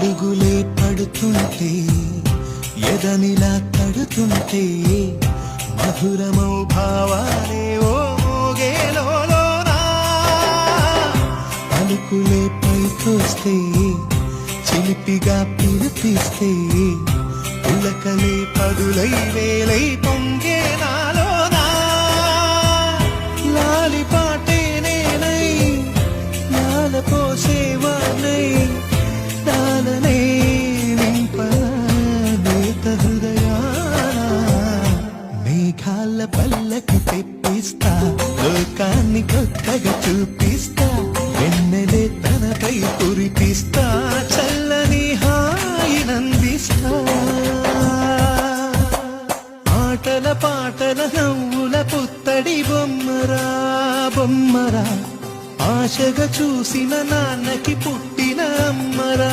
అడుగులే పడుతుంటే ఎదనిలా తడుతుంటే మధురమౌ భావాలే ఓ మోగేలోనా పలుకులే పైకొస్తే చిలిపిగా పిలిపిస్తే ఉలకలే పదులై వేలై పొంగే నాలోనా లాలిపాటే నేనై నాల పోసేవానై నాలనే నింపనేత హృదయాన మేఘాల పల్లకి తెప్పిస్తా లోకాన్ని కొత్తగా చూపిస్తా వెన్నెలే తనపై కురిపిస్తా చల్లని హాయినందిస్తా ఆటల పాటల నవ్వుల పుత్తడి బొమ్మరా బొమ్మరా ఆశగా చూసిన నాన్నకి పుట్టిన అమ్మరా